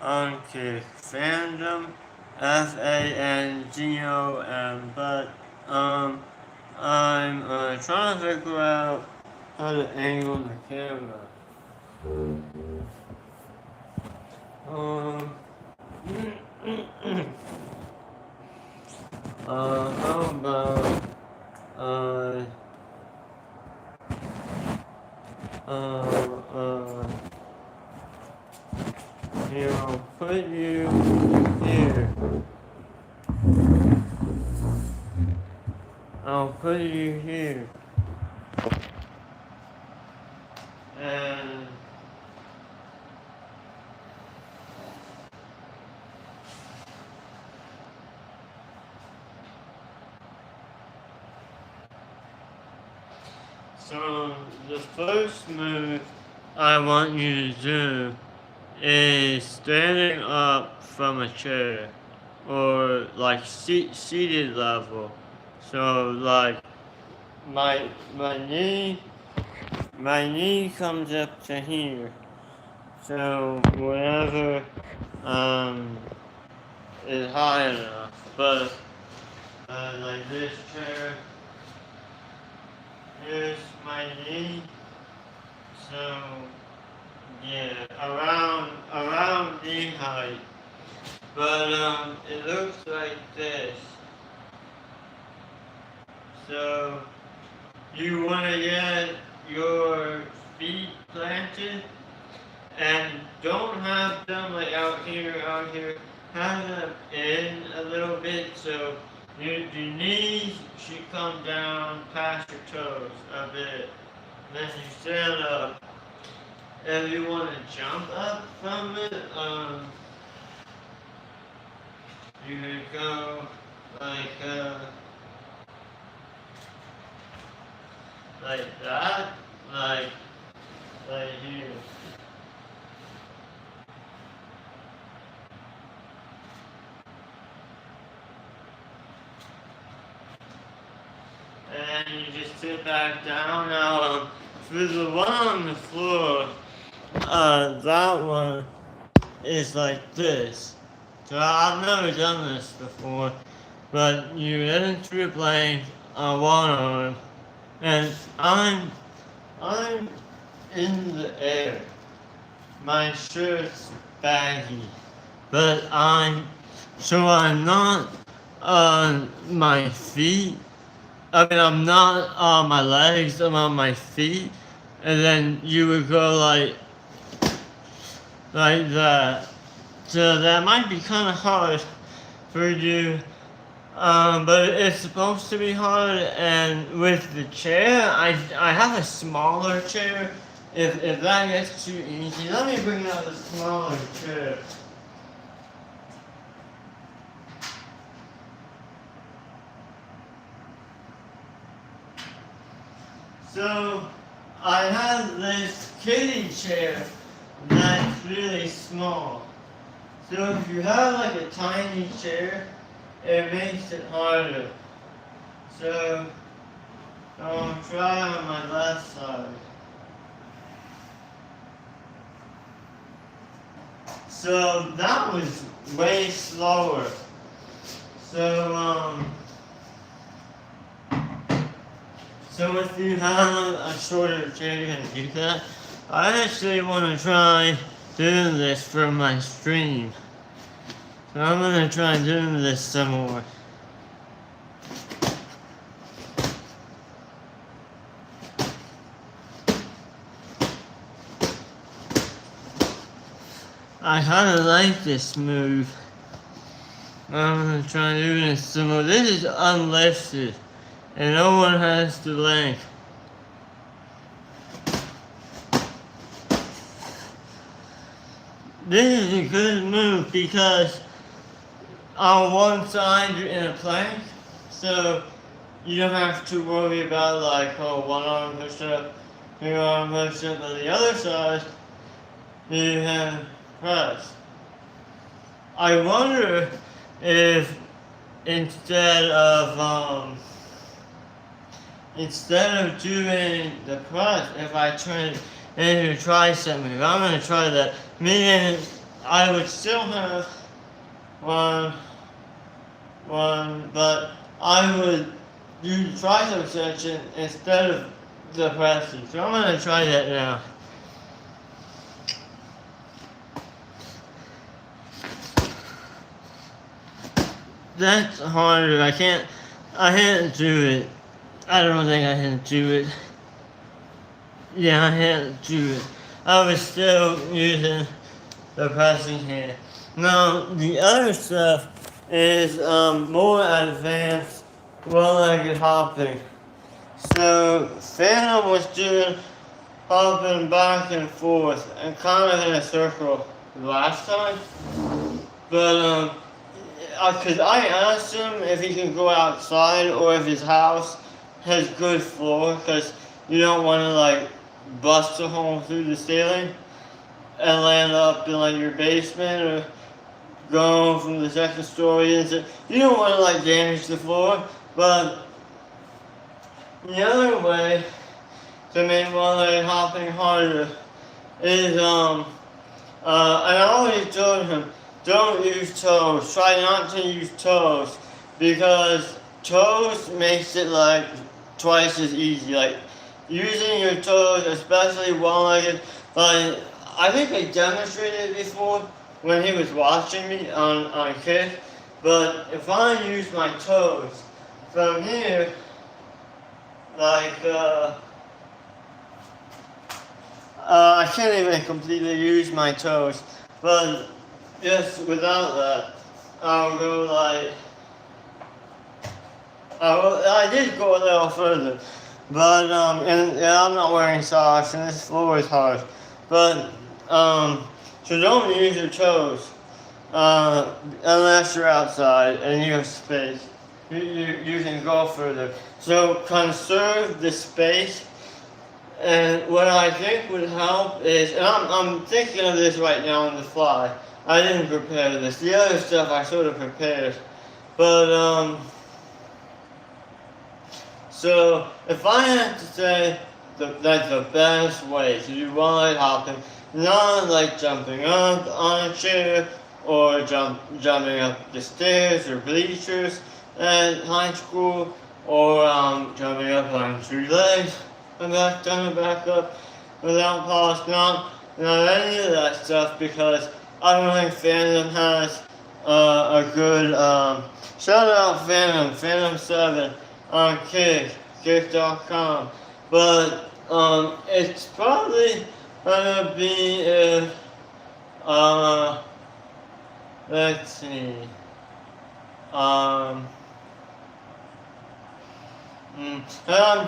Okay, fandom, FANGOM, but I'm trying to figure out how to angle the camera. Um, how about uh, uh, uh, I'll put you here. I'll put you here. And so the first move I want you to do is standing up from a chair or like seated level. So like my my knee my knee comes up to here. So whatever um is high enough. But like this chair, here's my knee. So yeah, around knee height. But it looks like this. So you want to get your feet planted and don't have them like out here. Have them in a little bit so your knees should come down past your toes a bit. Then you stand up. If you want to jump up from it, you can go like like that, like here. And you just sit back down. Now, for the one on the floor, that one is like this. So I've never done this before, but you enter your plane on one arm, and I'm in the air. My shirt's baggy, but I'm not on my feet. I mean, I'm not on my legs, I'm on my feet, and then you would go like that. So that might be kind of hard for you, but it's supposed to be hard. And with the chair, I have a smaller chair. If that gets too easy, let me bring out the smaller chair. So I have this kiddie chair that's really small. So if you have like a tiny chair, it makes it harder. So I'll try on my left side. So that was way slower. So so if you have a shorter chair, you can do that. I actually want to try doing this for my stream. So I'm going to try doing this some more. I kind of like this move. I'm going to try doing this some more. This is unlifted, and no one has the length. This is a good move because on one side you're in a plank, so you don't have to worry about like, one arm push up, two arm push up, on the other side you have press. I wonder if instead of doing the press, if I turn into tricep move, I'm gonna try that. Meaning I would still have one, but I would use tricep extension instead of the pressing. So I'm gonna try that now. That's harder. I can't do it. I don't think I can do it. Yeah, I can't do it. I was still using the pressing hand. Now, the other stuff is more advanced one-legged hopping. So, Phantom was doing hopping back and forth and kind of in a circle last time. But, because I asked him if he can go outside or if his house has good floor, because you don't want to like bust a hole through the ceiling and land up in like your basement or go from the second story into. You don't want to like damage the floor, but the other way to make one-legged hopping harder is and I always told him, don't use toes. Try not to use toes because toes makes it like twice as easy. Like using your toes, especially one-legged. Like I think I demonstrated it before when he was watching me on Kick. But if I use my toes from here, like I can't even completely use my toes, but just without that, I'll go like, I did go a little further, but, and I'm not wearing socks, and this floor is hard, but, so don't use your toes, unless you're outside and you have space. You can go further. So conserve the space. And what I think would help is, and I'm thinking of this right now on the fly. I didn't prepare this. The other stuff I sort of prepared. But, so if I had to say that's the best way to do one-legged hopping, not like jumping up on a chair or jumping up the stairs or bleachers at high school, or jumping up on 2 legs and back down and back up without pause, not any of that stuff, because I don't think Phantom has a good, shout out Phantom 7 on kick.com, but it's probably gonna be if, let's see, I'm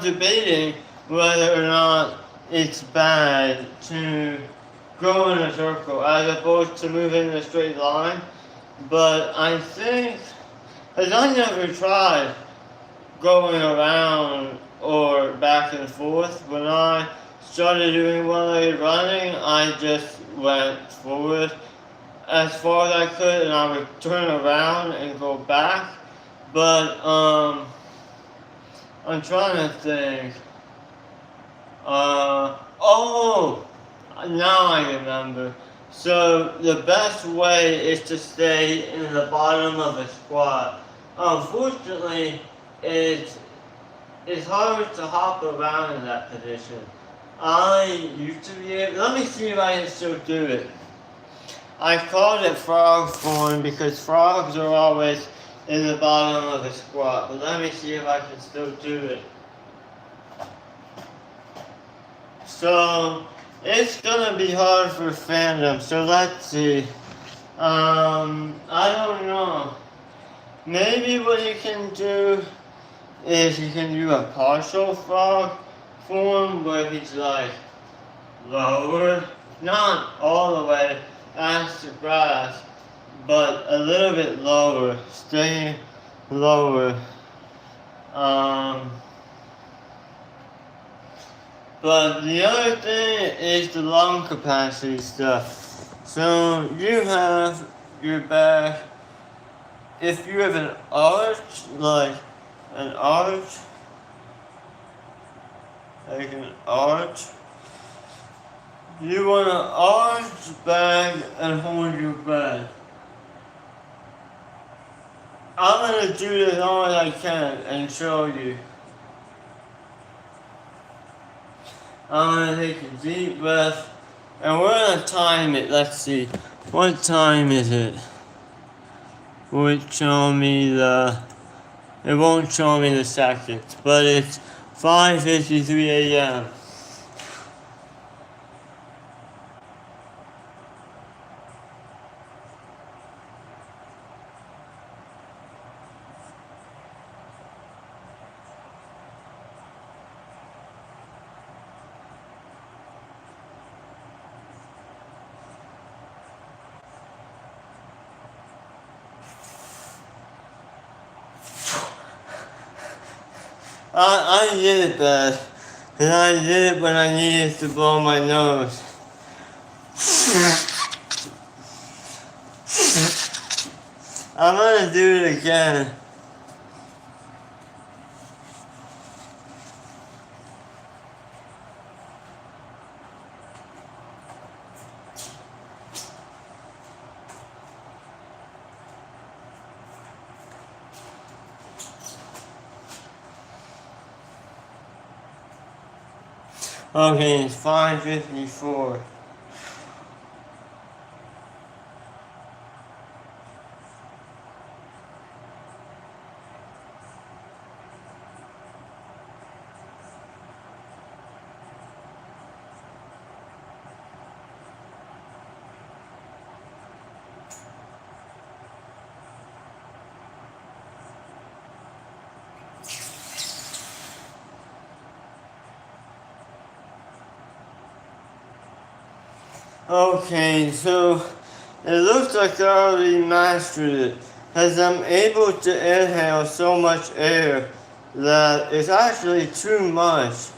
debating whether or not it's bad to go in a circle as opposed to moving in a straight line. But I think, as I never tried going around or back and forth, when I started doing one-legged running, I just went forward as far as I could and I would turn around and go back. But I'm trying to think. Now I remember. So the best way is to stay in the bottom of a squat. Unfortunately, it's hard to hop around in that position. I used to be able, let me see if I can still do it. I called it frog form because frogs are always in the bottom of a squat, but let me see if I can still do it. So it's gonna be hard for Phantom, so let's see. I don't know. Maybe what you can do is you can do a partial frog form where he's like lower, not all the way past the grass, but a little bit lower, stay lower. But the other thing is the lung capacity stuff. So you have your back, if you have an arch, like an You want to arch back and hold your breath. I'm going to do this as long as I can and show you. I'm going to take a deep breath and we're going to time it. Let's see. What time is it? Will it show me it won't show me the seconds, but it's 5:53 a.m. I did it, bad. And I did it when I needed to blow my nose. I'm gonna do it again. Okay, it's 5:54. Okay, so it looks like I already mastered it, as I'm able to inhale so much air that it's actually too much.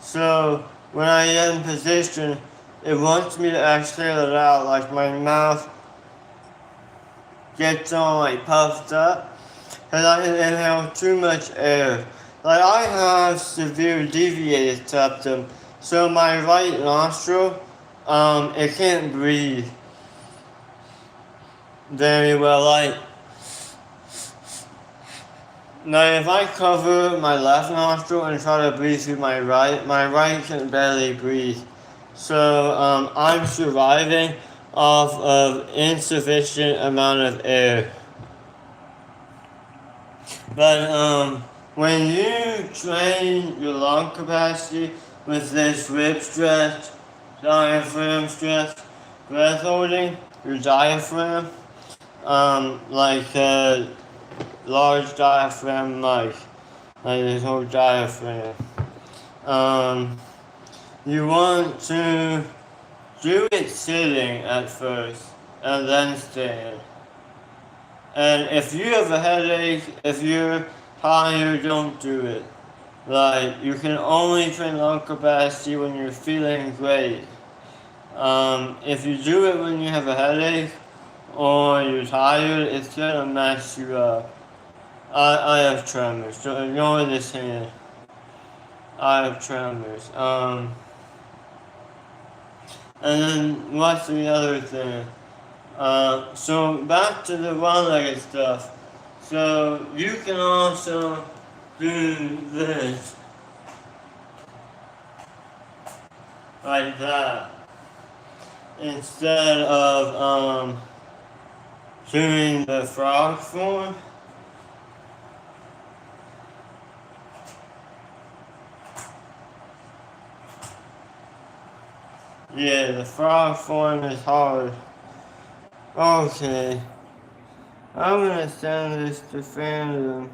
So when I get in position, it wants me to exhale it out, like my mouth gets all like puffed up, and I inhale too much air. Like I have severe deviated septum, so my right nostril, it can't breathe very well. Like now if I cover my left nostril and try to breathe through my right can barely breathe. So I'm surviving off of insufficient amount of air. But when you train your lung capacity with this rib stretch, diaphragm stretch, breath holding, your diaphragm, like a large diaphragm like this whole diaphragm. You want to do it sitting at first and then stand. And if you have a headache, if you're tired, don't do it. Like, you can only train lung capacity when you're feeling great. If you do it when you have a headache or you're tired, it's gonna mess you up. I have tremors, so ignore this hand. I have tremors. And then what's the other thing? So back to the one-legged stuff. So you can also do this. Like that. Instead of doing the frog form. Yeah, the frog form is hard. Okay. I'm gonna send this to fandom.